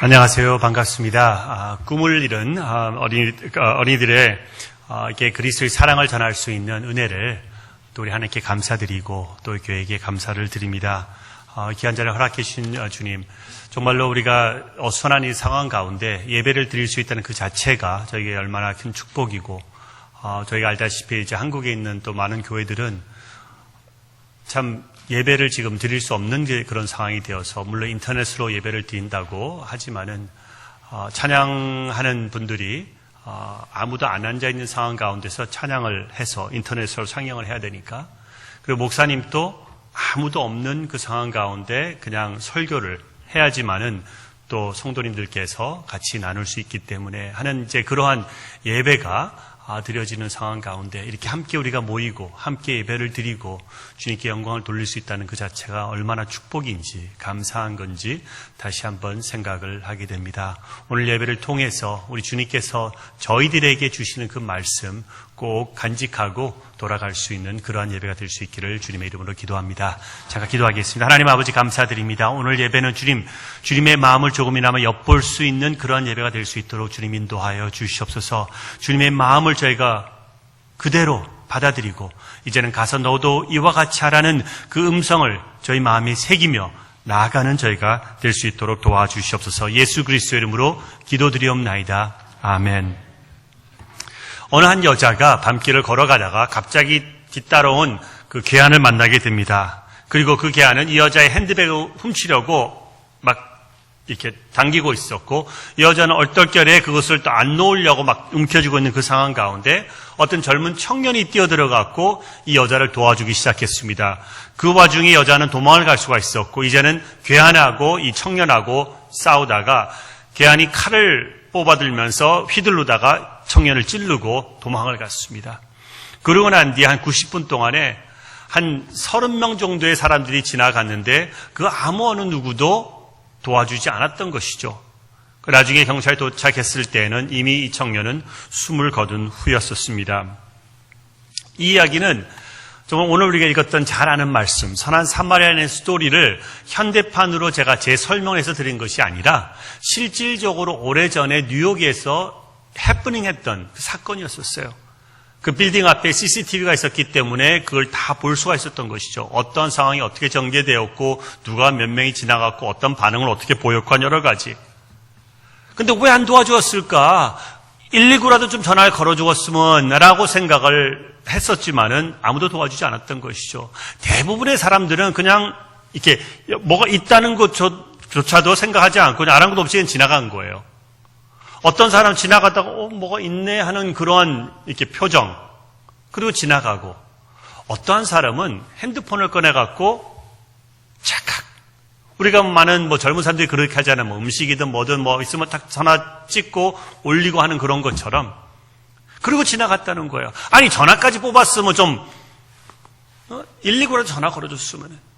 안녕하세요. 반갑습니다. 꿈을 이룬 어린이들의 이렇게 그리스도의 사랑을 전할 수 있는 은혜를 또 우리 하나님께 감사드리고 또 교회에게 감사를 드립니다. 귀한 자리를 허락해 주신 주님, 정말로 우리가 어수선한 이 상황 가운데 예배를 드릴 수 있다는 그 자체가 저에게 얼마나 큰 축복이고, 저희가 알다시피 이제 한국에 있는 또 많은 교회들은 참 예배를 지금 드릴 수 없는 그런 상황이 되어서, 물론 인터넷으로 예배를 드린다고 하지만은 찬양하는 분들이 아무도 안 앉아 있는 상황 가운데서 찬양을 해서 인터넷으로 상영을 해야 되니까, 그리고 목사님도 아무도 없는 그 상황 가운데 그냥 설교를 해야지만은 또 성도님들께서 같이 나눌 수 있기 때문에 하는 이제 그러한 예배가 드려지는 상황 가운데 이렇게 함께 우리가 모이고 함께 예배를 드리고 주님께 영광을 돌릴 수 있다는 그 자체가 얼마나 축복인지, 감사한 건지 다시 한번 생각을 하게 됩니다. 오늘 예배를 통해서 우리 주님께서 저희들에게 주시는 그 말씀 꼭 간직하고 돌아갈 수 있는 그러한 예배가 될 수 있기를 주님의 이름으로 기도합니다. 잠깐 기도하겠습니다. 하나님 아버지, 감사드립니다. 오늘 예배는 주님의 마음을 조금이나마 엿볼 수 있는 그러한 예배가 될 수 있도록 주님 인도하여 주시옵소서. 주님의 마음을 저희가 그대로 받아들이고 이제는 가서 너도 이와 같이 하라는 그 음성을 저희 마음에 새기며 나아가는 저희가 될 수 있도록 도와주시옵소서. 예수 그리스도의 이름으로 기도드리옵나이다. 아멘. 어느 한 여자가 밤길을 걸어가다가 갑자기 뒤따라온 그 괴한을 만나게 됩니다. 그리고 그 괴한은 이 여자의 핸드백을 훔치려고 막 이렇게 당기고 있었고, 이 여자는 얼떨결에 그것을 또 안 놓으려고 막 움켜쥐고 있는 그 상황 가운데 어떤 젊은 청년이 뛰어들어갔고 이 여자를 도와주기 시작했습니다. 그 와중에 여자는 도망을 갈 수가 있었고, 이제는 괴한하고 이 청년하고 싸우다가 괴한이 칼을 뽑아들면서 휘둘르다가 청년을 찌르고 도망을 갔습니다. 그러고 난 뒤에 한 90분 동안에 한 30명 정도의 사람들이 지나갔는데 그 아무 어느 누구도 도와주지 않았던 것이죠. 나중에 경찰이 도착했을 때에는 이미 이 청년은 숨을 거둔 후였었습니다. 이 이야기는 정말 오늘 우리가 읽었던 잘 아는 말씀, 선한 사마리아인의 스토리를 현대판으로 제가 재설명해서 드린 것이 아니라 실질적으로 오래전에 뉴욕에서 해프닝했던 그 사건이었었어요. 그 빌딩 앞에 CCTV가 있었기 때문에 그걸 다 볼 수가 있었던 것이죠. 어떤 상황이 어떻게 전개되었고 누가 몇 명이 지나갔고 어떤 반응을 어떻게 보였고 한 여러 가지. 근데 왜 안 도와주었을까? 119라도 좀 전화를 걸어주었으면 라고 생각을 했었지만은 아무도 도와주지 않았던 것이죠. 대부분의 사람들은 그냥 이렇게 뭐가 있다는 것조차도 생각하지 않고 그냥 아랑곳 없이 지나간 거예요. 어떤 사람 지나가다가 뭐가 있네 하는 그러한 이렇게 표정, 그리고 지나가고, 어떠한 사람은 핸드폰을 꺼내갖고 착각. 우리가 많은 젊은 사람들이 그렇게 하잖아요. 음식이든 뭐든 있으면 딱 전화 찍고 올리고 하는 그런 것처럼. 그리고 지나갔다는 거예요. 아니, 전화까지 뽑았으면 좀 119라도 전화 걸어줬으면.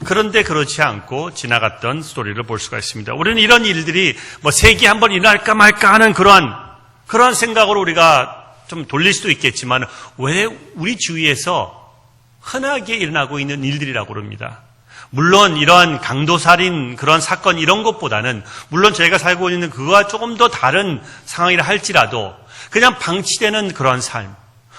그런데 그렇지 않고 지나갔던 스토리를 볼 수가 있습니다. 우리는 이런 일들이 세기에 한번 일어날까 말까 하는 그러한 생각으로 우리가 좀 돌릴 수도 있겠지만, 왜 우리 주위에서 흔하게 일어나고 있는 일들이라고 그럽니다. 물론 이러한 강도살인 그런 사건 이런 것보다는, 물론 저희가 살고 있는 그거와 조금 더 다른 상황이라 할지라도 그냥 방치되는 그런 삶,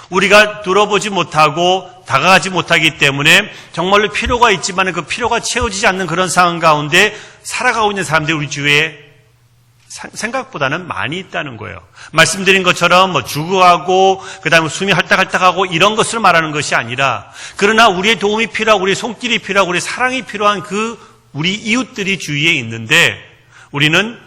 우리가 들어보지 못하고 다가가지 못하기 때문에 정말로 필요가 있지만 그 필요가 채워지지 않는 그런 상황 가운데 살아가고 있는 사람들이 우리 주위에 생각보다는 많이 있다는 거예요. 말씀드린 것처럼 주거하고 그다음에 숨이 할딱할딱하고 이런 것을 말하는 것이 아니라, 그러나 우리의 도움이 필요하고 우리의 손길이 필요하고 우리의 사랑이 필요한 그 우리 이웃들이 주위에 있는데 우리는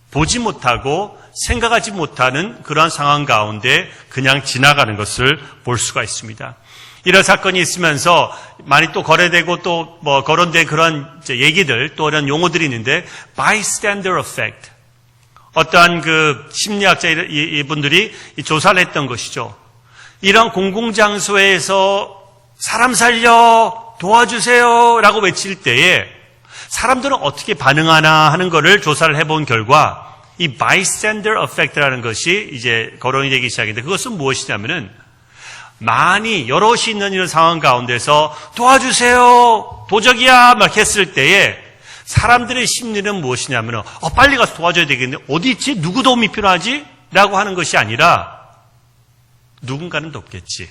보지 못하고 생각하지 못하는 그러한 상황 가운데 그냥 지나가는 것을 볼 수가 있습니다. 이런 사건이 있으면서 많이 또 거래되고 또 거론된 그런 얘기들, 또 이런 용어들이 있는데, bystander effect. 어떠한 그 심리학자 이분들이 조사를 했던 것이죠. 이런 공공장소에서 사람 살려, 도와주세요 라고 외칠 때에 사람들은 어떻게 반응하나 하는 것을 조사를 해본 결과, 이 bystander effect라는 것이 이제 거론이 되기 시작했는데, 그것은 무엇이냐면은 많이 여럿이 있는 이런 상황 가운데서 도와주세요, 도적이야 막 했을 때에 사람들의 심리는 무엇이냐면 빨리 가서 도와줘야 되겠네. 어디 있지? 누구 도움이 필요하지? 라고 하는 것이 아니라 누군가는 돕겠지.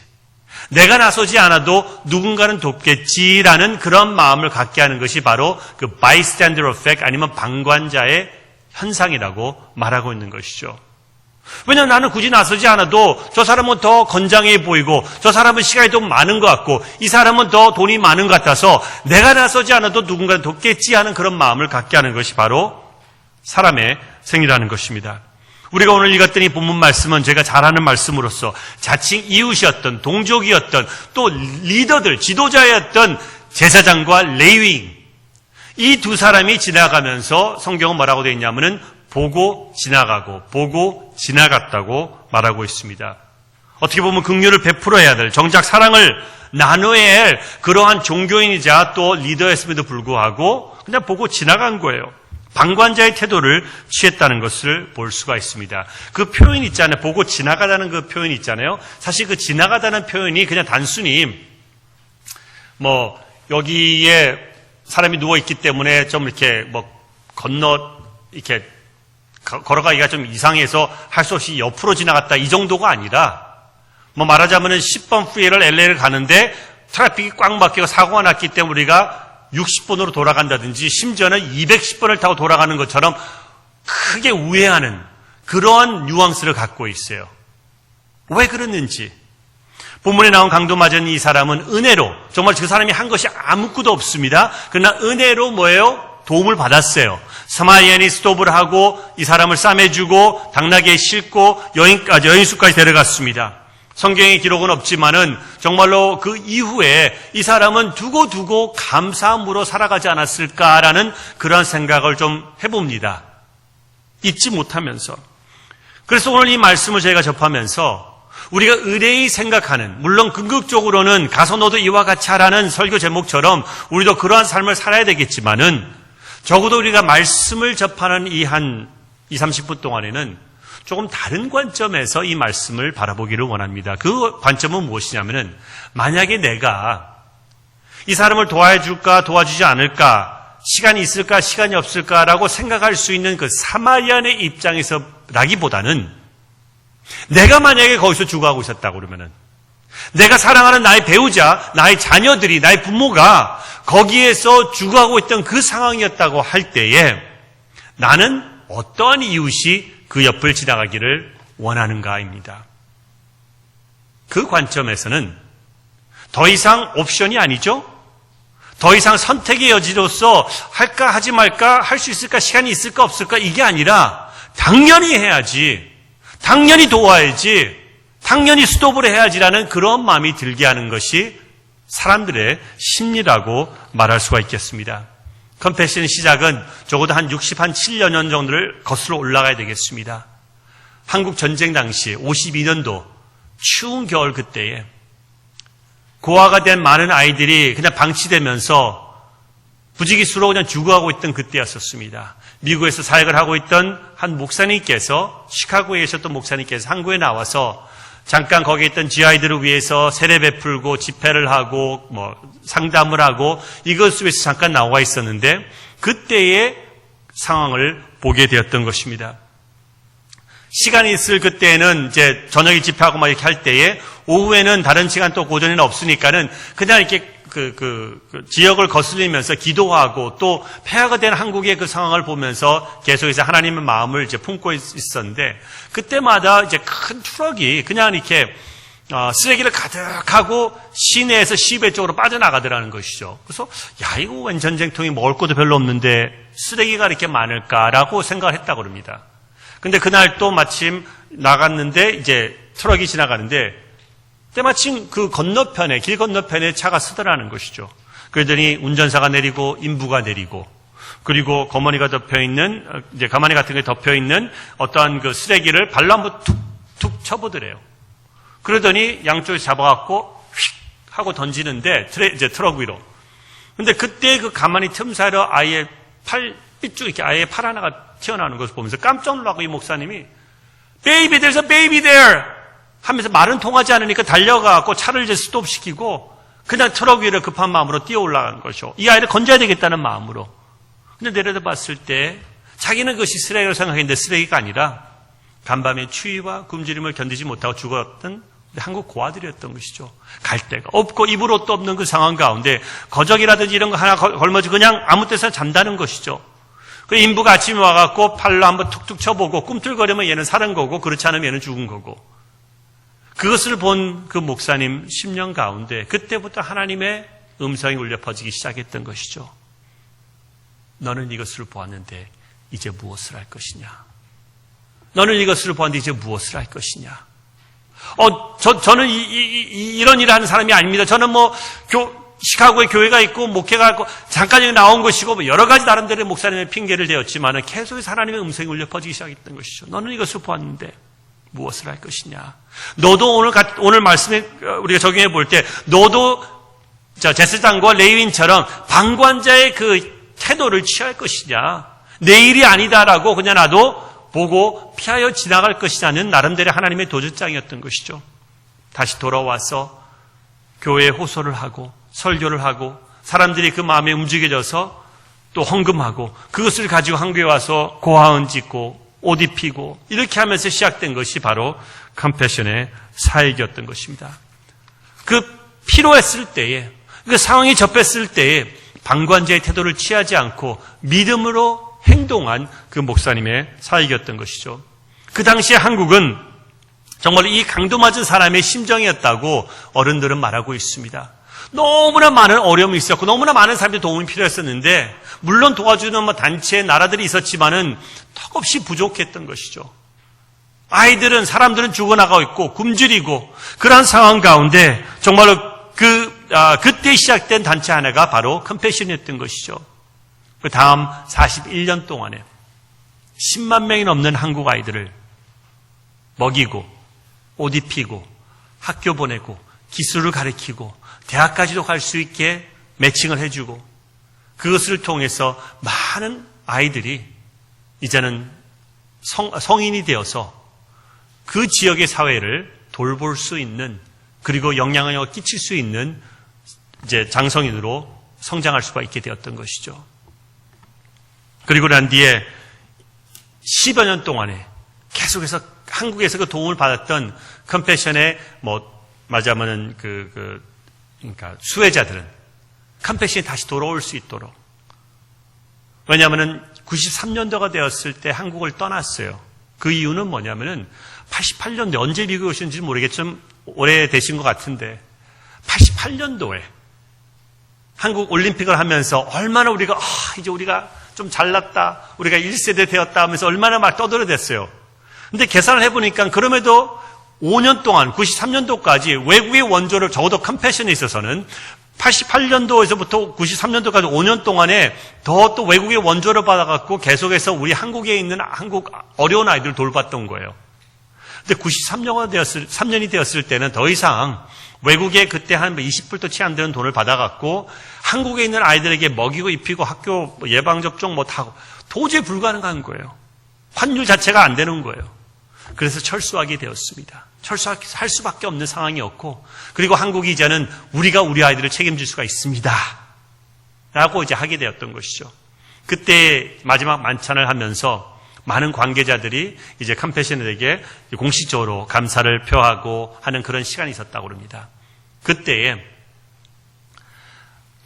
내가 나서지 않아도 누군가는 돕겠지라는 그런 마음을 갖게 하는 것이 바로 그 bystander effect 아니면 방관자의 현상이라고 말하고 있는 것이죠. 왜냐하면 나는 굳이 나서지 않아도 저 사람은 더 건장해 보이고 저 사람은 시간이 더 많은 것 같고 이 사람은 더 돈이 많은 것 같아서 내가 나서지 않아도 누군가는 돕겠지 하는 그런 마음을 갖게 하는 것이 바로 사람의 생이라는 것입니다. 우리가 오늘 읽었던 이 본문 말씀은 제가 잘 아는 말씀으로서 자칭 이웃이었던 동족이었던 또 리더들, 지도자였던 제사장과 레위인 이 두 사람이 지나가면서 성경은 뭐라고 되어 있냐면은 보고 지나가고 보고 지나갔다고 말하고 있습니다. 어떻게 보면 긍휼을 베풀어야 될 정작 사랑을 나눠야 할 그러한 종교인이자 또 리더였음에도 불구하고 그냥 보고 지나간 거예요. 방관자의 태도를 취했다는 것을 볼 수가 있습니다. 그 표현 있잖아요. 보고 지나가다는 그 표현 있잖아요. 사실 그 지나가다는 표현이 그냥 단순히 여기에 사람이 누워 있기 때문에 좀 이렇게 이렇게 걸어가기가 좀 이상해서 할 수 없이 옆으로 지나갔다 이 정도가 아니라 말하자면은 10번 프리웨이를 LA를 가는데 트래픽이 꽉 막히고 사고가 났기 때문에 우리가 60번으로 돌아간다든지 심지어는 210번을 타고 돌아가는 것처럼 크게 우회하는 그러한 뉘앙스를 갖고 있어요. 왜 그랬는지. 본문에 나온 강도 맞은 이 사람은 은혜로 정말 그 사람이 한 것이 아무것도 없습니다. 그러나 은혜로 도움을 받았어요. 사마리아인이 스톱을 하고 이 사람을 싸매주고 당나귀에 싣고 여인숙까지 데려갔습니다. 성경의 기록은 없지만은 정말로 그 이후에 이 사람은 두고 감사함으로 살아가지 않았을까라는 그런 생각을 좀 해봅니다. 잊지 못하면서. 그래서 오늘 이 말씀을 저희가 접하면서 우리가 의뢰히 생각하는, 물론 궁극적으로는 가서 너도 이와 같이 하라는 설교 제목처럼 우리도 그러한 삶을 살아야 되겠지만은 적어도 우리가 말씀을 접하는 이 30분 동안에는 조금 다른 관점에서 이 말씀을 바라보기를 원합니다. 그 관점은 무엇이냐면은 만약에 내가 이 사람을 도와줄까 도와주지 않을까 시간이 있을까 시간이 없을까라고 생각할 수 있는 그 사마리아인의 입장에서라기보다는 내가 만약에 거기서 죽어가고 있었다고 그러면은 내가 사랑하는 나의 배우자, 나의 자녀들이, 나의 부모가 거기에서 죽어가고 있던 그 상황이었다고 할 때에 나는 어떠한 이웃이 그 옆을 지나가기를 원하는가입니다. 그 관점에서는 더 이상 옵션이 아니죠. 더 이상 선택의 여지로서 할까 하지 말까 할 수 있을까 시간이 있을까 없을까 이게 아니라 당연히 해야지. 당연히 도와야지. 당연히 스톱을 해야지라는 그런 마음이 들게 하는 것이 사람들의 심리라고 말할 수가 있겠습니다. 컴패션의 시작은 적어도 한 7여 년 정도를 거슬러 올라가야 되겠습니다. 한국 전쟁 당시 52년도 추운 겨울 그때에 고아가 된 많은 아이들이 그냥 방치되면서 부지기수로 그냥 죽어가고 있던 그때였었습니다. 미국에서 사역을 하고 있던 한 목사님께서 시카고에 계셨던 목사님께서 한국에 나와서 잠깐 거기에 있던 지아이들을 위해서 세례 베풀고 집회를 하고 상담을 하고 이것을 위해서 잠깐 나와 있었는데 그때의 상황을 보게 되었던 것입니다. 시간이 있을 그때는 이제 저녁에 집회하고 막 이렇게 할 때에 오후에는 다른 시간 또 오전에는 없으니까는 그냥 이렇게 그 지역을 거슬리면서 기도하고 또 폐허가 된 한국의 그 상황을 보면서 계속해서 하나님의 마음을 이제 품고 있었는데 그때마다 이제 큰 트럭이 그냥 이렇게 쓰레기를 가득하고 시내에서 시외 쪽으로 빠져나가더라는 것이죠. 그래서 이거 웬 전쟁통이 먹을 것도 별로 없는데 쓰레기가 이렇게 많을까라고 생각을 했다고 합니다. 근데 그날 또 마침 나갔는데 이제 트럭이 지나가는데 때마침 그 건너편에, 길 건너편에 차가 서더라는 것이죠. 그러더니 운전사가 내리고 인부가 내리고 그리고 가마니 같은 게 덮여 있는 어떠한 그 쓰레기를 발로 한번 툭툭 쳐보더래요. 그러더니 양쪽에서 잡아갖고 휙 하고 던지는데 이제 트럭 위로. 근데 그때 그 가만히 틈사이로 아예 삐쭉 이렇게 아예 팔 하나가 튀어나오는 것을 보면서 깜짝 놀라고 이 목사님이 Baby, there's a baby there! 하면서 말은 통하지 않으니까 달려가고 차를 이제 스톱시키고 그냥 트럭 위로 급한 마음으로 뛰어 올라간 것이죠. 이 아이를 건져야 되겠다는 마음으로. 근데 내려다봤을 때 자기는 그것이 쓰레기라고 생각했는데 쓰레기가 아니라 간밤에 추위와 굶주림을 견디지 못하고 죽었던 한국 고아들이었던 것이죠. 갈 데가 없고 입을 옷도 없는 그 상황 가운데 거적이라든지 이런 거 하나 걸머지 그냥 아무 데서 잔다는 것이죠. 그 인부가 아침에 와갖고 팔로 한번 툭툭 쳐보고 꿈틀거리면 얘는 사는 거고 그렇지 않으면 얘는 죽은 거고, 그것을 본 그 목사님 10년 가운데 그때부터 하나님의 음성이 울려 퍼지기 시작했던 것이죠. 너는 이것을 보았는데 이제 무엇을 할 것이냐? 너는 이것을 보았는데 이제 무엇을 할 것이냐? 저는 이런 일을 하는 사람이 아닙니다. 저는 시카고에 교회가 있고 목회가 있고 잠깐 여기 나온 것이고 여러 가지 나름대로의 목사님의 핑계를 대었지만 계속해서 하나님의 음성이 울려 퍼지기 시작했던 것이죠. 너는 이것을 보았는데 무엇을 할 것이냐? 너도 오늘 말씀에 우리가 적용해 볼 때 너도 제사장과 레위인처럼 방관자의 그 태도를 취할 것이냐? 내 일이 아니다라고 그냥 나도 보고 피하여 지나갈 것이냐는 나름대로 하나님의 도전장이었던 것이죠. 다시 돌아와서 교회에 호소를 하고 설교를 하고 사람들이 그 마음에 움직여져서 또 헌금하고 그것을 가지고 한국에 와서 고아원 짓고 옷 입히고 이렇게 하면서 시작된 것이 바로 컴패션의 사역이었던 것입니다. 그 필요했을 때에, 그 상황이 접했을 때에 방관자의 태도를 취하지 않고 믿음으로 행동한 그 목사님의 사역이었던 것이죠. 그 당시에 한국은 정말 이 강도 맞은 사람의 심정이었다고 어른들은 말하고 있습니다. 너무나 많은 어려움이 있었고 너무나 많은 사람들이 도움이 필요했었는데 물론 도와주는 단체, 나라들이 있었지만은 턱없이 부족했던 것이죠. 아이들은, 사람들은 죽어나가고 있고 굶주리고 그러한 상황 가운데 정말로 그때 시작된 단체 하나가 바로 컴패션이었던 것이죠. 그 다음 41년 동안에 10만 명이 넘는 한국 아이들을 먹이고 옷 입히고 학교 보내고 기술을 가르치고 대학까지도 갈 수 있게 매칭을 해주고 그것을 통해서 많은 아이들이 이제는 성인이 되어서 그 지역의 사회를 돌볼 수 있는, 그리고 영향을 끼칠 수 있는 이제 장성인으로 성장할 수가 있게 되었던 것이죠. 그리고 난 뒤에 10여 년 동안에 계속해서 한국에서 그 도움을 받았던 컴패션의 말하자면은 그러니까 수혜자들은 컴패션이 다시 돌아올 수 있도록, 왜냐하면은 93년도가 되었을 때 한국을 떠났어요. 그 이유는 뭐냐면은 88년도에 언제 미국에 오셨는지 모르겠지만 오래되신 것 같은데 88년도에 한국 올림픽을 하면서 얼마나 우리가 이제 우리가 좀 잘났다, 우리가 1세대 되었다 하면서 얼마나 막 떠들어댔어요. 근데 계산을 해보니까 그럼에도 5년 동안 93년도까지 외국의 원조를, 적어도 컴패션에 있어서는 88년도에서부터 93년도까지 5년 동안에 더 또 외국의 원조를 받아갖고 계속해서 우리 한국에 있는 한국 어려운 아이들을 돌봤던 거예요. 근데 3년이 되었을 때는 더 이상 외국에 그때 한 20불도 채 안 되는 돈을 받아갖고 한국에 있는 아이들에게 먹이고 입히고 학교 예방접종 하고 도저히 불가능한 거예요. 환율 자체가 안 되는 거예요. 그래서 철수하게 되었습니다. 철수할 수밖에 없는 상황이었고, 그리고 한국이 이제는 우리가 우리 아이들을 책임질 수가 있습니다 라고 이제 하게 되었던 것이죠. 그때 마지막 만찬을 하면서 많은 관계자들이 이제 컴패션에게 공식적으로 감사를 표하고 하는 그런 시간이 있었다고 합니다. 그때에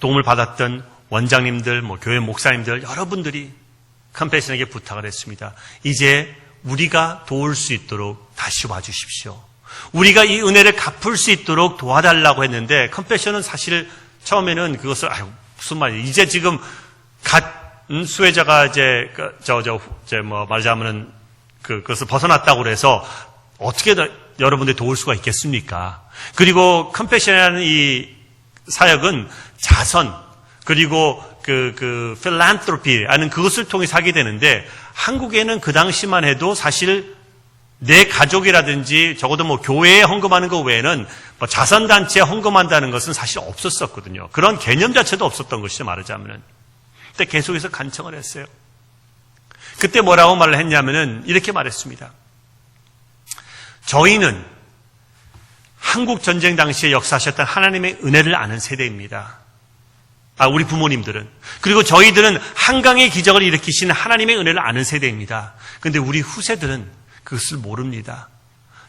도움을 받았던 원장님들, 교회 목사님들, 여러분들이 컴패션에게 부탁을 했습니다. 이제 우리가 도울 수 있도록 다시 와주십시오. 우리가 이 은혜를 갚을 수 있도록 도와달라고 했는데, 컴패션은 사실 처음에는 그것을 무슨 말이에요? 이제 지금 수혜자가 이제 말하자면은 그것을 벗어났다고 그래서 어떻게 여러분들이 도울 수가 있겠습니까? 그리고 컴패션이라는 이 사역은 자선, 그리고 필란트로피라는 그것을 통해서 하게 되는데, 한국에는 그 당시만 해도 사실 내 가족이라든지 적어도 교회에 헌금하는 것 외에는 자선단체에 헌금한다는 것은 사실 없었었거든요. 그런 개념 자체도 없었던 것이죠, 말하자면은. 그때 계속해서 간청을 했어요. 그때 뭐라고 말을 했냐면은 이렇게 말했습니다. 저희는 한국 전쟁 당시에 역사하셨던 하나님의 은혜를 아는 세대입니다. 우리 부모님들은. 그리고 저희들은 한강의 기적을 일으키신 하나님의 은혜를 아는 세대입니다. 그런데 우리 후세들은 그것을 모릅니다.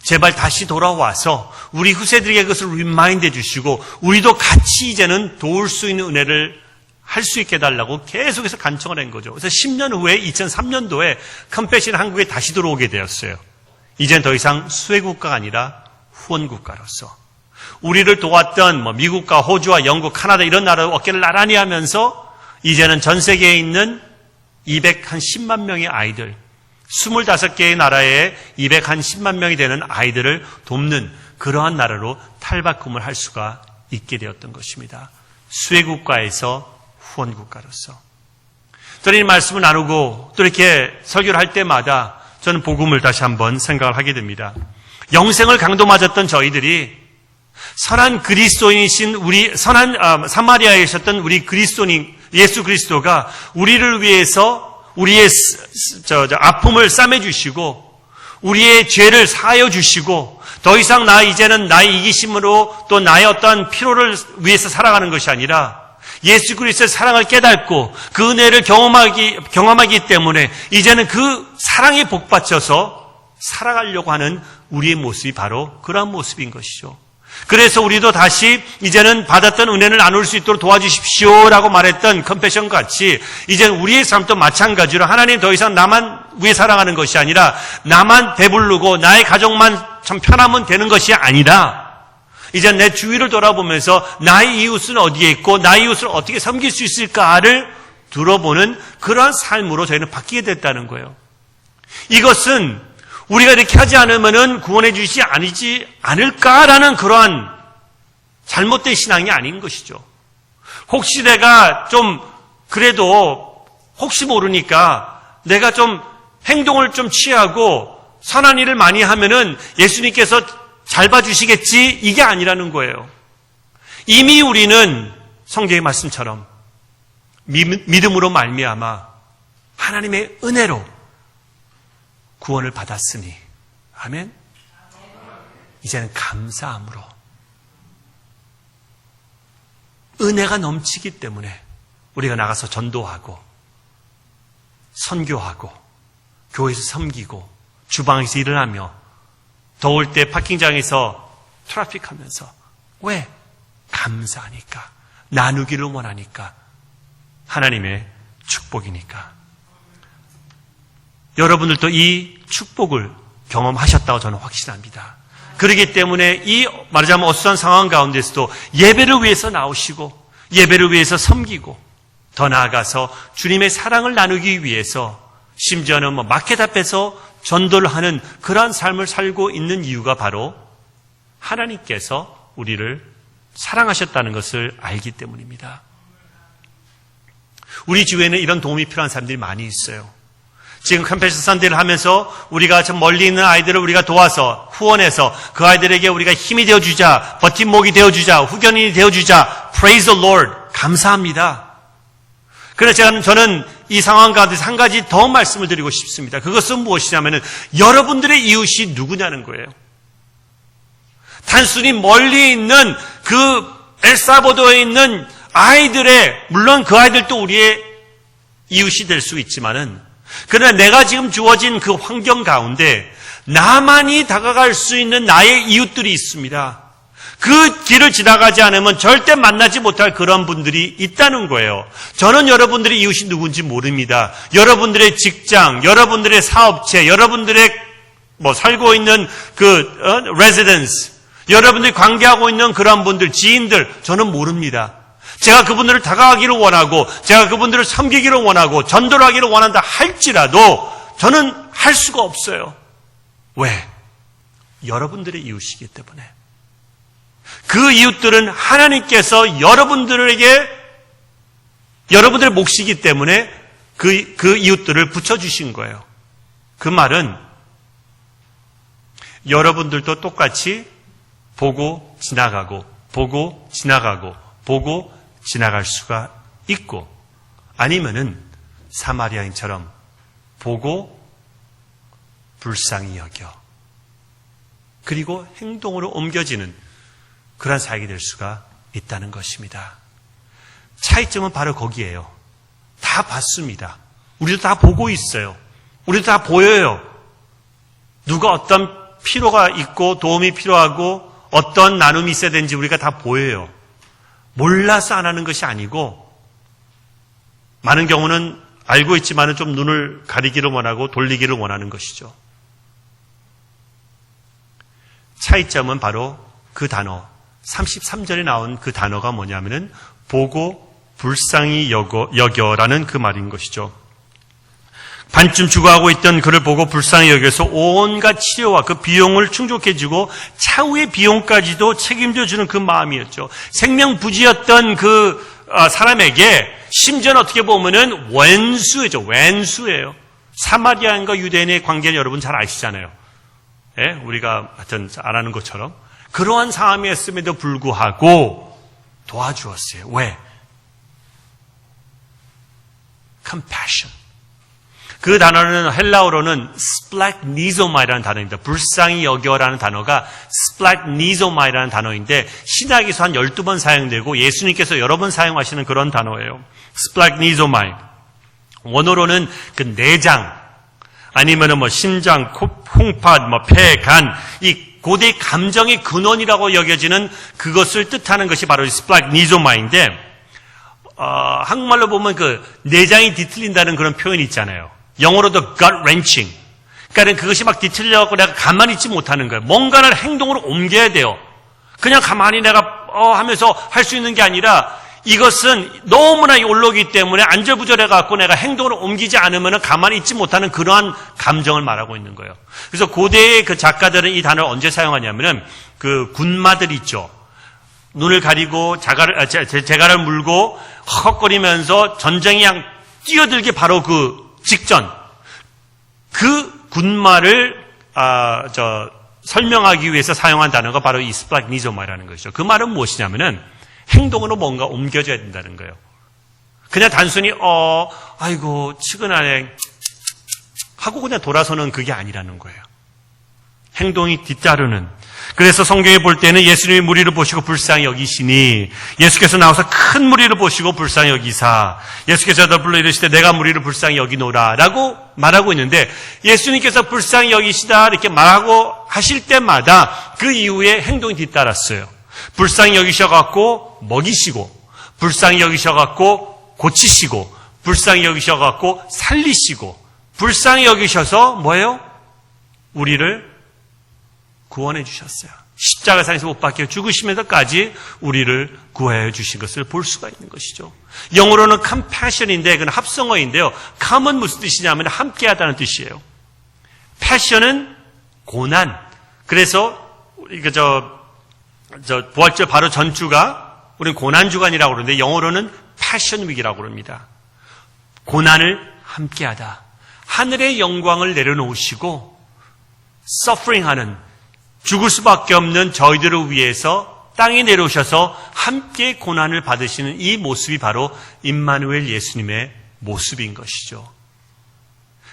제발 다시 돌아와서 우리 후세들에게 그것을 리마인드 해주시고 우리도 같이 이제는 도울 수 있는 은혜를 할 수 있게 해달라고 계속해서 간청을 한 거죠. 그래서 10년 후에 2003년도에 컴패션 한국에 다시 들어오게 되었어요. 이젠 더 이상 수혜국가가 아니라 후원국가로서 우리를 도왔던 미국과 호주와 영국, 카나다 이런 나라 어깨를 나란히 하면서 이제는 전 세계에 있는 210만 명의 아이들, 25개의 나라에 210만 명이 되는 아이들을 돕는 그러한 나라로 탈바꿈을 할 수가 있게 되었던 것입니다. 수혜국가에서 후원국가로서. 저는 이 말씀을 나누고 또 이렇게 설교를 할 때마다 저는 복음을 다시 한번 생각을 하게 됩니다. 영생을 강도맞았던 저희들이 선한 그리스도인이신 우리 선한 사마리아에 있었던 우리 그리스도인 예수 그리스도가 우리를 위해서 우리의 아픔을 싸매 주시고 우리의 죄를 사하여 주시고 더 이상 이제는 나의 이기심으로 또 나의 어떠한 피로를 위해서 살아가는 것이 아니라 예수 그리스도의 사랑을 깨닫고 그 은혜를 경험하기 때문에 이제는 그 사랑에 복받쳐서 살아가려고 하는 우리의 모습이 바로 그러한 모습인 것이죠. 그래서 우리도 다시 이제는 받았던 은혜를 나눌 수 있도록 도와주십시오라고 말했던 컴패션 같이 이제는 우리의 삶도 마찬가지로 하나님 더 이상 나만 위해 살아가는 것이 아니라 나만 배부르고 나의 가족만 참 편하면 되는 것이 아니라 이제 내 주위를 돌아보면서 나의 이웃은 어디에 있고 나의 이웃을 어떻게 섬길 수 있을까를 들어보는 그러한 삶으로 저희는 바뀌게 됐다는 거예요. 이것은 우리가 이렇게 하지 않으면 구원해 주시지 않을까라는 그러한 잘못된 신앙이 아닌 것이죠. 혹시 내가 좀 그래도 혹시 모르니까 내가 좀 행동을 좀 취하고 선한 일을 많이 하면은 예수님께서 잘 봐주시겠지 이게 아니라는 거예요. 이미 우리는 성경의 말씀처럼 믿음으로 말미암아 하나님의 은혜로 구원을 받았으니 아멘. 이제는 감사함으로 은혜가 넘치기 때문에 우리가 나가서 전도하고 선교하고 교회에서 섬기고 주방에서 일을 하며 더울 때 파킹장에서 트래픽하면서 왜? 감사하니까 나누기를 원하니까 하나님의 축복이니까. 여러분들도 이 축복을 경험하셨다고 저는 확신합니다. 그렇기 때문에 이 말하자면 어수선한 상황 가운데서도 예배를 위해서 나오시고 예배를 위해서 섬기고 더 나아가서 주님의 사랑을 나누기 위해서 심지어는 마켓 앞에서 전도를 하는 그러한 삶을 살고 있는 이유가 바로 하나님께서 우리를 사랑하셨다는 것을 알기 때문입니다. 우리 주위에는 이런 도움이 필요한 사람들이 많이 있어요. 지금 컴패션 선데이를 하면서 우리가 좀 멀리 있는 아이들을 우리가 도와서 후원해서 그 아이들에게 우리가 힘이 되어주자, 버팀목이 되어주자, 후견인이 되어주자. Praise the Lord. 감사합니다. 그래서 저는 이 상황 가운데서 한 가지 더 말씀을 드리고 싶습니다. 그것은 무엇이냐면은 여러분들의 이웃이 누구냐는 거예요. 단순히 멀리 있는 그 엘사보도에 있는 아이들의, 물론 그 아이들도 우리의 이웃이 될 수 있지만은, 그러나 내가 지금 주어진 그 환경 가운데 나만이 다가갈 수 있는 나의 이웃들이 있습니다. 그 길을 지나가지 않으면 절대 만나지 못할 그런 분들이 있다는 거예요. 저는 여러분들의 이웃이 누군지 모릅니다. 여러분들의 직장, 여러분들의 사업체, 여러분들의 살고 있는 residence, 여러분들이 관계하고 있는 그런 분들, 지인들, 저는 모릅니다. 제가 그분들을 다가가기를 원하고, 제가 그분들을 섬기기를 원하고, 전도를 하기를 원한다 할지라도 저는 할 수가 없어요. 왜? 여러분들의 이웃이기 때문에. 그 이웃들은 하나님께서 여러분들의 몫이기 때문에 그 이웃들을 붙여주신 거예요. 그 말은 여러분들도 똑같이 보고 지나가고, 보고 지나가고, 보고 지나갈 수가 있고, 아니면은 사마리아인처럼 보고 불쌍히 여겨, 그리고 행동으로 옮겨지는 그런 사역이 될 수가 있다는 것입니다. 차이점은 바로 거기에요. 다 봤습니다. 우리도 다 보고 있어요. 우리도 다 보여요. 누가 어떤 필요가 있고 도움이 필요하고 어떤 나눔이 있어야 되는지 우리가 다 보여요. 몰라서 안 하는 것이 아니고 많은 경우는 알고 있지만 좀 눈을 가리기를 원하고 돌리기를 원하는 것이죠. 차이점은 바로 그 단어, 33절에 나온 그 단어가 뭐냐면은 보고 불쌍히 여겨라는 그 말인 것이죠. 반쯤 죽어가고 있던 그를 보고 불쌍히 여겨서 온갖 치료와 그 비용을 충족해주고 차후의 비용까지도 책임져주는 그 마음이었죠. 생명부지였던 그 사람에게 심지어는 어떻게 보면은 왼수예요. 사마리아인과 유대인의 관계를 여러분 잘 아시잖아요. 예? 우리가 하여튼 안 하는 것처럼 그러한 상황이었음에도 불구하고 도와주었어요. 왜? compassion. 그 단어는 헬라어로는 splagnizoma이라는 단어입니다. 불쌍히 여겨라는 단어가 splagnizoma이라는 단어인데 신약에서 한 12번 사용되고 예수님께서 여러 번 사용하시는 그런 단어예요. splagnizoma이. 원어로는 그 내장 아니면은 뭐 심장, 콩팥, 폐, 간 이 고대 감정의 근원이라고 여겨지는 그것을 뜻하는 것이 바로 splagnizoma인데 한국말로 보면 그 내장이 뒤틀린다는 그런 표현이 있잖아요. 영어로도 gut wrenching. 그러니까 그것이 막 뒤틀려갖고 내가 가만히 있지 못하는 거예요. 뭔가를 행동으로 옮겨야 돼요. 그냥 가만히 내가 하면서 할 수 있는 게 아니라 이것은 너무나 올라오기 때문에 안절부절해갖고 내가 행동으로 옮기지 않으면 가만히 있지 못하는 그러한 감정을 말하고 있는 거예요. 그래서 고대의 그 작가들은 이 단어를 언제 사용하냐면은 그 군마들 있죠. 눈을 가리고 재갈을 물고 헉헉거리면서 전쟁이 양 뛰어들기 바로 그 직전 그 군마를 설명하기 위해서 사용한 단어가 바로 이 스플라그니조마라는 것이죠. 그 말은 무엇이냐면은 행동으로 뭔가 옮겨져야 된다는 거예요. 그냥 단순히 아이고 측은하네 하고 그냥 돌아서는 그게 아니라는 거예요. 행동이 뒤따르는. 그래서 성경에 볼 때는 예수님이 무리를 보시고 불쌍히 여기시니 예수께서 나와서 큰 무리를 보시고 불쌍히 여기사 예수께서 더 불러 이르시되 내가 무리를 불쌍히 여기노라 라고 말하고 있는데 예수님께서 불쌍히 여기시다 이렇게 말하고 하실 때마다 그 이후에 행동이 뒤따랐어요. 불쌍히 여기셔갖고 먹이시고 불쌍히 여기셔갖고 고치시고 불쌍히 여기셔갖고 살리시고 불쌍히 여기셔서 뭐예요? 우리를 구원해 주셨어요. 십자가상에서 못 박혀 죽으시면서까지 우리를 구해 주신 것을 볼 수가 있는 것이죠. 영어로는 compassion인데 그건 합성어인데요. come은 무슨 뜻이냐면 함께하다는 뜻이에요. passion은 고난. 그래서 부활절 바로 전주가 우리는 고난주간이라고 그러는데 영어로는 passion week이라고 그럽니다. 고난을 함께하다. 하늘의 영광을 내려놓으시고 suffering하는 죽을 수밖에 없는 저희들을 위해서 땅에 내려오셔서 함께 고난을 받으시는 이 모습이 바로 임마누엘 예수님의 모습인 것이죠.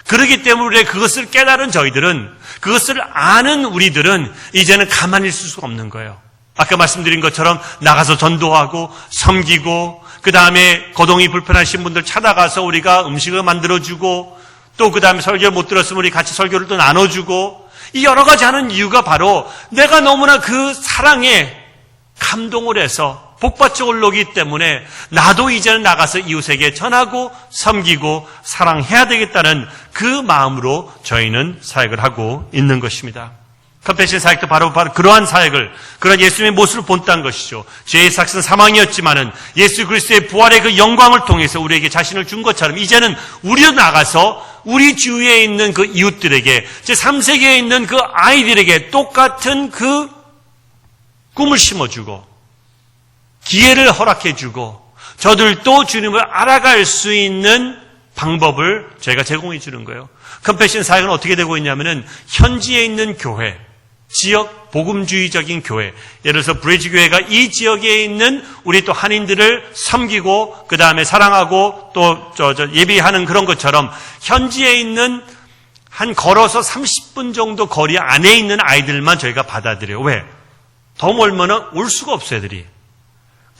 그렇기 때문에 그것을 깨달은 저희들은, 그것을 아는 우리들은 이제는 가만히 있을 수가 없는 거예요. 아까 말씀드린 것처럼 나가서 전도하고 섬기고 그 다음에 거동이 불편하신 분들 찾아가서 우리가 음식을 만들어주고 또 그 다음에 설교를 못 들었으면 우리 같이 설교를 또 나눠주고 이 여러 가지 하는 이유가 바로 내가 너무나 그 사랑에 감동을 해서 복받쳐 올라오기 때문에 나도 이제는 나가서 이웃에게 전하고 섬기고 사랑해야 되겠다는 그 마음으로 저희는 사역을 하고 있는 것입니다. 컴패션 사역도 바로 그러한 사역을, 그런 예수님의 모습을 본다는 것이죠. 죄의 삭은 사망이었지만은 예수 그리스도의 부활의 그 영광을 통해서 우리에게 자신을 준 것처럼 이제는 우리도 나가서 우리 주위에 있는 그 이웃들에게, 제3세계에 있는 그 아이들에게 똑같은 그 꿈을 심어주고 기회를 허락해주고 저들도 주님을 알아갈 수 있는 방법을 저희가 제공해 주는 거예요. 컴패션 사역은 어떻게 되고 있냐면은 현지에 있는 교회, 지역 복음주의적인 교회, 예를 들어서 브리지 교회가 이 지역에 있는 우리 또 한인들을 섬기고 그 다음에 사랑하고 또 예비하는 그런 것처럼 현지에 있는 한 걸어서 30분 정도 거리 안에 있는 아이들만 저희가 받아들여요. 왜? 더 멀면은 올 수가 없어요, 애들이.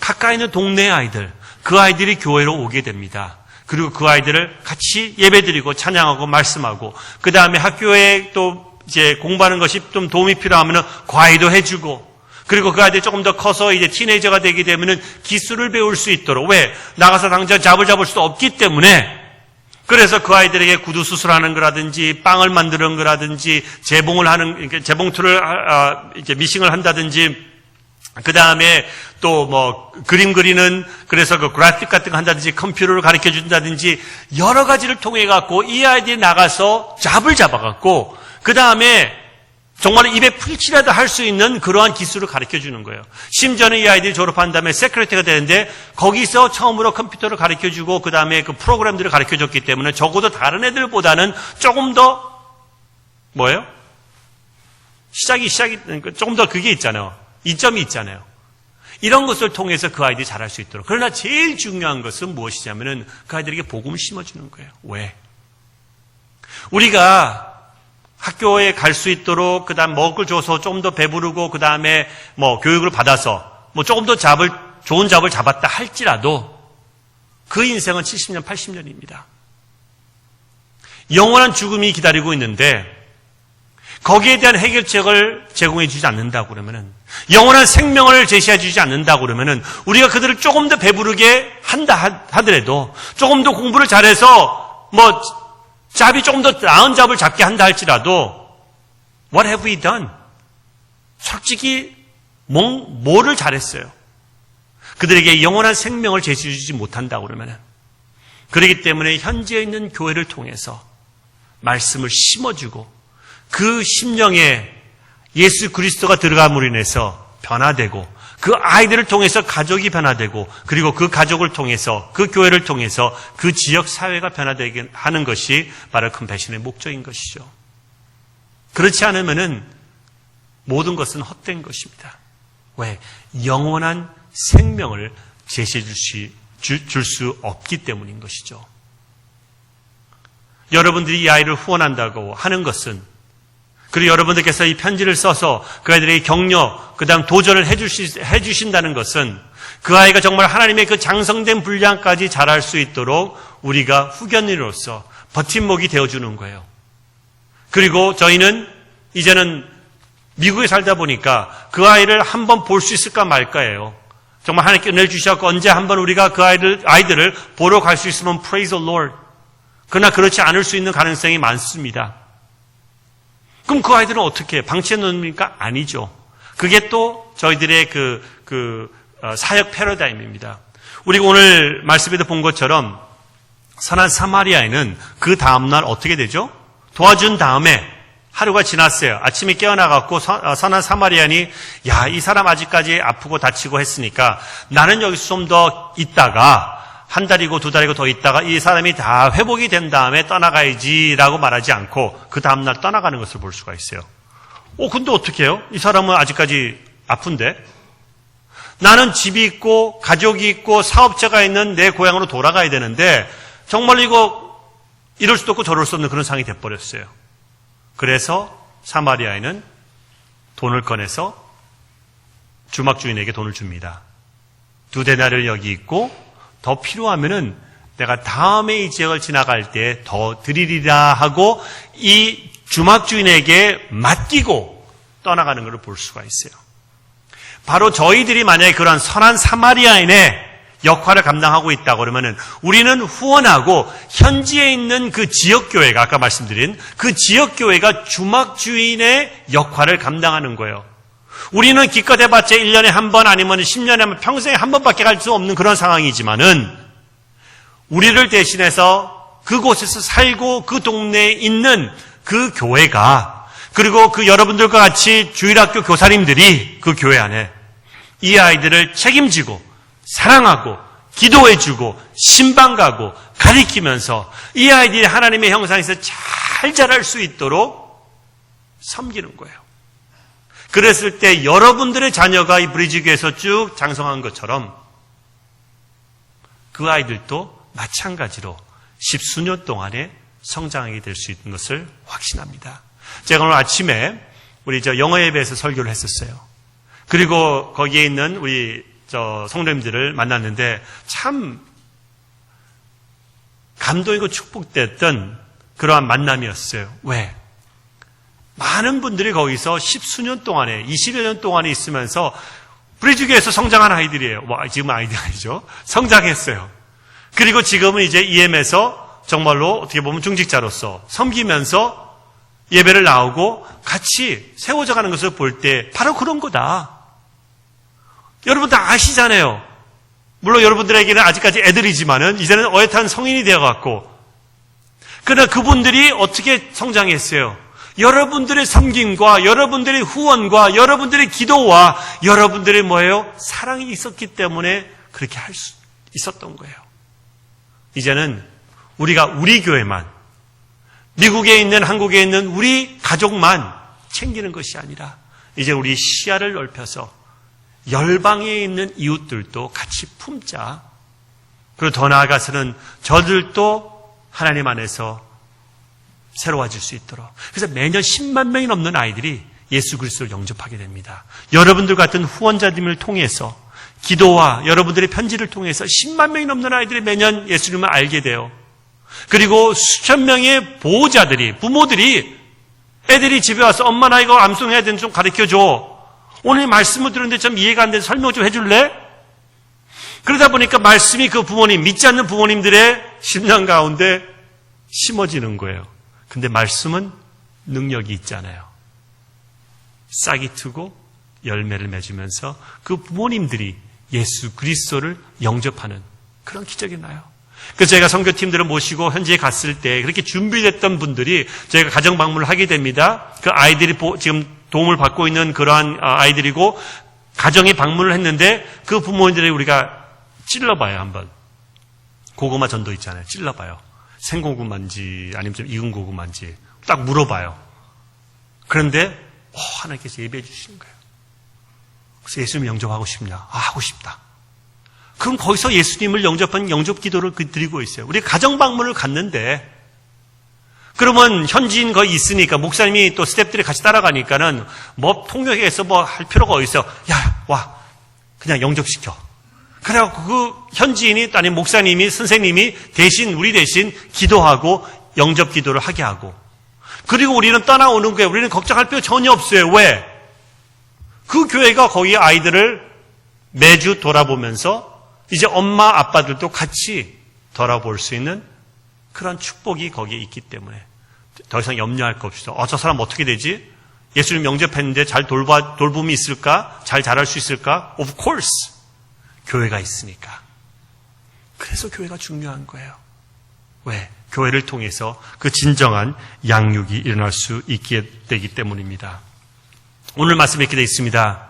가까이 있는 동네 아이들, 그 아이들이 교회로 오게 됩니다. 그리고 그 아이들을 같이 예배드리고 찬양하고 말씀하고, 그 다음에 학교에 또 이제 공부하는 것이 좀 도움이 필요하면 과외도 해주고, 그리고 그 아이들이 조금 더 커서 이제 티네이저가 되게 되면은 기술을 배울 수 있도록, 왜? 나가서 당장 잡을 수도 없기 때문에, 그래서 그 아이들에게 구두 수술하는 거라든지, 빵을 만드는 거라든지, 재봉틀을, 이제 미싱을 한다든지, 그 다음에 또 뭐, 그림 그리는, 그래서 그 그래픽 같은 거 한다든지, 컴퓨터를 가르쳐 준다든지, 여러 가지를 통해갖고 이 아이들이 나가서 잡을 잡아갖고, 그 다음에 정말 입에 풀칠이라도 할 수 있는 그러한 기술을 가르쳐 주는 거예요. 심지어는 이 아이들이 졸업한 다음에 세크레터리가 되는데 거기서 처음으로 컴퓨터를 가르쳐 주고 그 다음에 그 프로그램들을 가르쳐 줬기 때문에 적어도 다른 애들보다는 조금 더 뭐예요? 시작이 조금 더 그게 있잖아요. 이점이 있잖아요. 이런 것을 통해서 그 아이들이 잘할 수 있도록. 그러나 제일 중요한 것은 무엇이냐면은 그 아이들에게 복음을 심어주는 거예요. 왜? 우리가 학교에 갈 수 있도록, 그 다음 먹을 걸 줘서 좀 더 배부르고, 그 다음에 뭐 교육을 받아서 뭐 조금 더 좋은 잡을 잡았다 할지라도 그 인생은 70년, 80년입니다. 영원한 죽음이 기다리고 있는데 거기에 대한 해결책을 제공해 주지 않는다고 그러면은, 영원한 생명을 제시해 주지 않는다고 그러면은, 우리가 그들을 조금 더 배부르게 한다 하더라도, 조금 더 공부를 잘해서 뭐 잡이 조금 더 나은 잡을 잡게 한다 할지라도 What have we done? 솔직히 뭐를 잘했어요? 그들에게 영원한 생명을 제시해 주지 못한다고 그러면, 그렇기 때문에 현재 있는 교회를 통해서 말씀을 심어주고 그 심령에 예수 그리스도가 들어감으로 인해서 변화되고, 그 아이들을 통해서 가족이 변화되고, 그리고 그 가족을 통해서, 그 교회를 통해서 그 지역 사회가 변화되게 하는 것이 바로 컴패션의 목적인 것이죠. 그렇지 않으면은 모든 것은 헛된 것입니다. 왜? 영원한 생명을 제시해 줄 수 없기 때문인 것이죠. 여러분들이 이 아이를 후원한다고 하는 것은, 그리고 여러분들께서 이 편지를 써서 그 아이들에게 격려, 그 다음 도전을 해주신다는 것은 그 아이가 정말 하나님의 그 장성된 분량까지 자랄 수 있도록 우리가 후견인으로서 버팀목이 되어주는 거예요. 그리고 저희는 이제는 미국에 살다 보니까 그 아이를 한번 볼 수 있을까 말까예요. 정말 하나님께 은혜를 주셔서 언제 한번 우리가 그 아이들을 보러 갈 수 있으면 praise the Lord. 그러나 그렇지 않을 수 있는 가능성이 많습니다. 그럼 그 아이들은 어떻게 방치해 놓습니까? 아니죠. 그게 또 저희들의 사역 패러다임입니다. 우리가 오늘 말씀에도 본 것처럼 선한 사마리아인은 그 다음날 어떻게 되죠? 도와준 다음에 하루가 지났어요. 아침에 깨어나갖고 선한 사마리아인이, 야, 이 사람 아직까지 아프고 다치고 했으니까 나는 여기서 좀 더 있다가 한 달이고 두 달이고 더 있다가 이 사람이 다 회복이 된 다음에 떠나가야지라고 말하지 않고 그 다음날 떠나가는 것을 볼 수가 있어요. 근데 어떻게 해요? 이 사람은 아직까지 아픈데? 나는 집이 있고 가족이 있고 사업자가 있는 내 고향으로 돌아가야 되는데 정말 이럴 수도 없고 저럴 수 없는 그런 상황이 돼버렸어요. 그래서 사마리아인은 돈을 꺼내서 주막 주인에게 돈을 줍니다. 2데나리온을 여기 있고 더 필요하면은 내가 다음에 이 지역을 지나갈 때 더 드리리라 하고 이 주막 주인에게 맡기고 떠나가는 것을 볼 수가 있어요. 바로 저희들이 만약에 그런 선한 사마리아인의 역할을 감당하고 있다고 그러면은 우리는 후원하고 현지에 있는 그 지역교회가, 아까 말씀드린 그 지역교회가 주막 주인의 역할을 감당하는 거예요. 우리는 기껏 해봤자 1년에 한 번 아니면 10년에 한 번, 평생에 한 번밖에 갈 수 없는 그런 상황이지만은 우리를 대신해서 그곳에서 살고 그 동네에 있는 그 교회가, 그리고 그 여러분들과 같이 주일학교 교사님들이 그 교회 안에 이 아이들을 책임지고 사랑하고 기도해주고 신방가고 가리키면서 이 아이들이 하나님의 형상에서 잘 자랄 수 있도록 섬기는 거예요. 그랬을 때 여러분들의 자녀가 이 브리지교에서 쭉 장성한 것처럼 그 아이들도 마찬가지로 십수년 동안에 성장하게 될 수 있는 것을 확신합니다. 제가 오늘 아침에 우리 영어 예배에서 설교를 했었어요. 그리고 거기에 있는 우리 성도님들을 만났는데 참 감동이고 축복됐던 그러한 만남이었어요. 왜? 많은 분들이 거기서 10수년 동안에 20여 년 동안에 있으면서 브리주교에서 성장한 아이들이에요. 지금은 아이들 아니죠. 성장했어요. 그리고 지금은 이제 EM에서 정말로 어떻게 보면 중직자로서 섬기면서 예배를 나오고 같이 세워져가는 것을 볼 때 바로 그런 거다. 여러분 다 아시잖아요. 물론 여러분들에게는 아직까지 애들이지만은 이제는 어엿한 성인이 되어갔고, 그러나 그분들이 어떻게 성장했어요? 여러분들의 섬김과 여러분들의 후원과 여러분들의 기도와 여러분들의 뭐예요? 사랑이 있었기 때문에 그렇게 할 수 있었던 거예요. 이제는 우리가 우리 교회만, 미국에 있는 한국에 있는 우리 가족만 챙기는 것이 아니라 이제 우리 시야를 넓혀서 열방에 있는 이웃들도 같이 품자. 그리고 더 나아가서는 저들도 하나님 안에서 새로워질 수 있도록. 그래서 매년 10만 명이 넘는 아이들이 예수 그리스도를 영접하게 됩니다. 여러분들 같은 후원자님을 통해서 기도와 여러분들의 편지를 통해서 10만 명이 넘는 아이들이 매년 예수님을 알게 돼요. 그리고 수천 명의 보호자들이, 부모들이 애들이 집에 와서 엄마 나 이거 암송해야 되는데 좀 가르쳐줘. 오늘 말씀을 들었는데 좀 이해가 안 돼서 설명 좀 해줄래? 그러다 보니까 말씀이 그 부모님, 믿지 않는 부모님들의 심령 가운데 심어지는 거예요. 근데 말씀은 능력이 있잖아요. 싹이 트고 열매를 맺으면서 그 부모님들이 예수 그리스도를 영접하는 그런 기적이 나요. 그래서 제가 선교팀들을 모시고 현지에 갔을 때 그렇게 준비됐던 분들이 저희가 가정 방문을 하게 됩니다. 그 아이들이 지금 도움을 받고 있는 그러한 아이들이고 가정에 방문을 했는데 그 부모님들이 우리가 찔러봐요. 한번 고구마 전도 있잖아요. 찔러봐요. 생고구마인지 아니면 좀 익은 고구마인지 딱 물어봐요. 그런데 하나님께서 예배해 주시는 거예요. 그래서 예수님 영접하고 싶냐? 하고 싶다. 그럼 거기서 예수님을 영접한 영접 기도를 드리고 있어요. 우리 가정 방문을 갔는데 그러면 현지인 거기 있으니까 목사님이 또 스태프들이 같이 따라가니까는 뭐 통역해서 뭐 할 필요가 어딨어. 야, 와. 그냥 영접시켜. 그래갖고 그 현지인이 아니 목사님이 선생님이 우리 대신 기도하고 영접 기도를 하게 하고 그리고 우리는 떠나오는 거예요. 우리는 걱정할 필요 전혀 없어요. 왜? 그 교회가 거기 아이들을 매주 돌아보면서 이제 엄마 아빠들도 같이 돌아볼 수 있는 그런 축복이 거기에 있기 때문에 더 이상 염려할 거 없어. 저 사람 어떻게 되지? 예수님 영접했는데 잘 돌봄이 있을까? 잘 자랄 수 있을까? Of course. 교회가 있으니까. 그래서 교회가 중요한 거예요. 왜? 교회를 통해서 그 진정한 양육이 일어날 수 있게 되기 때문입니다. 오늘 말씀에 이렇게 되어 있습니다.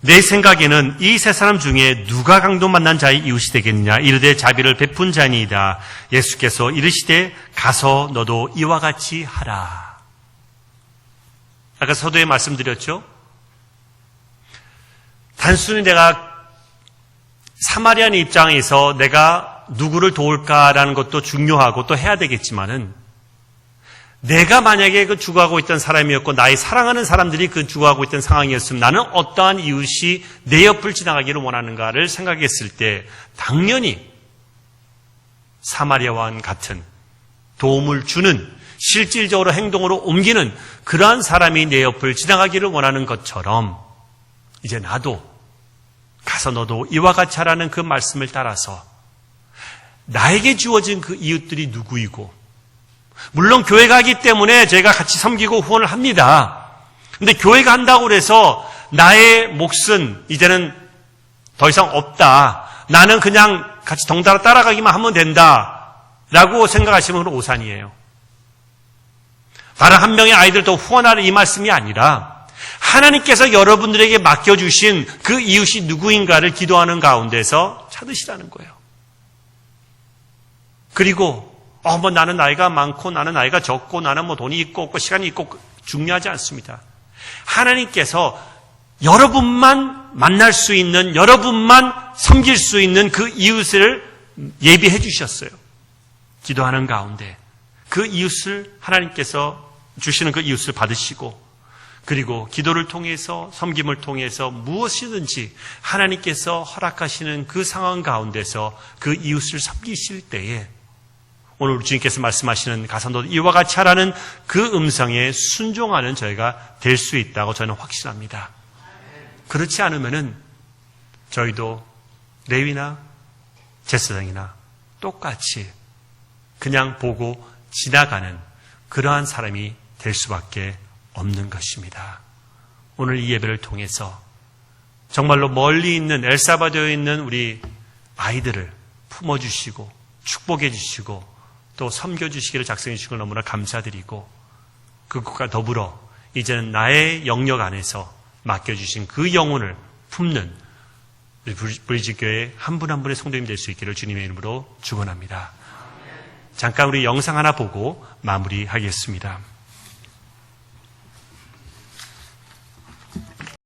내 생각에는 이 세 사람 중에 누가 강도 만난 자의 이웃이 되겠느냐? 이르되 자비를 베푼 자니이다. 예수께서 이르시되 가서 너도 이와 같이 하라. 아까 서두에 말씀드렸죠? 단순히 내가 사마리아의 입장에서 내가 누구를 도울까라는 것도 중요하고 또 해야 되겠지만은 내가 만약에 그 죽어가고 있던 사람이었고 나의 사랑하는 사람들이 그 죽어가고 있던 상황이었으면 나는 어떠한 이웃이 내 옆을 지나가기를 원하는가를 생각했을 때 당연히 사마리아와 같은 도움을 주는 실질적으로 행동으로 옮기는 그러한 사람이 내 옆을 지나가기를 원하는 것처럼 이제 나도 가서 너도 이와 같이 하라는 그 말씀을 따라서 나에게 주어진 그 이웃들이 누구이고 물론 교회가 하기 때문에 저희가 같이 섬기고 후원을 합니다. 그런데 교회가 한다고 해서 나의 몫은 이제는 더 이상 없다. 나는 그냥 같이 덩달아 따라가기만 하면 된다라고 생각하시면 그건 오산이에요. 다른 한 명의 아이들 더 후원하는 이 말씀이 아니라 하나님께서 여러분들에게 맡겨주신 그 이웃이 누구인가를 기도하는 가운데서 찾으시라는 거예요. 그리고 뭐 나는 나이가 많고 나는 나이가 적고 나는 뭐 돈이 있고 없고 시간이 있고 중요하지 않습니다. 하나님께서 여러분만 만날 수 있는 여러분만 섬길 수 있는 그 이웃을 예비해 주셨어요. 기도하는 가운데 그 이웃을 하나님께서 주시는 그 이웃을 받으시고 그리고 기도를 통해서 섬김을 통해서 무엇이든지 하나님께서 허락하시는 그 상황 가운데서 그 이웃을 섬기실 때에 오늘 주님께서 말씀하시는 가산도 이와 같이 하라는 그 음성에 순종하는 저희가 될 수 있다고 저는 확신합니다. 그렇지 않으면은 저희도 레위나 제사장이나 똑같이 그냥 보고 지나가는 그러한 사람이 될 수밖에 없는 것입니다. 오늘 이 예배를 통해서 정말로 멀리 있는 엘사바도에 있는 우리 아이들을 품어주시고 축복해 주시고 또 섬겨주시기를 작성해 주신 걸 너무나 감사드리고 그것과 더불어 이제는 나의 영역 안에서 맡겨주신 그 영혼을 품는 우리 브리지교회 한 분 한 분의 성도님 될 수 있기를 주님의 이름으로 축원합니다. 잠깐 우리 영상 하나 보고 마무리하겠습니다.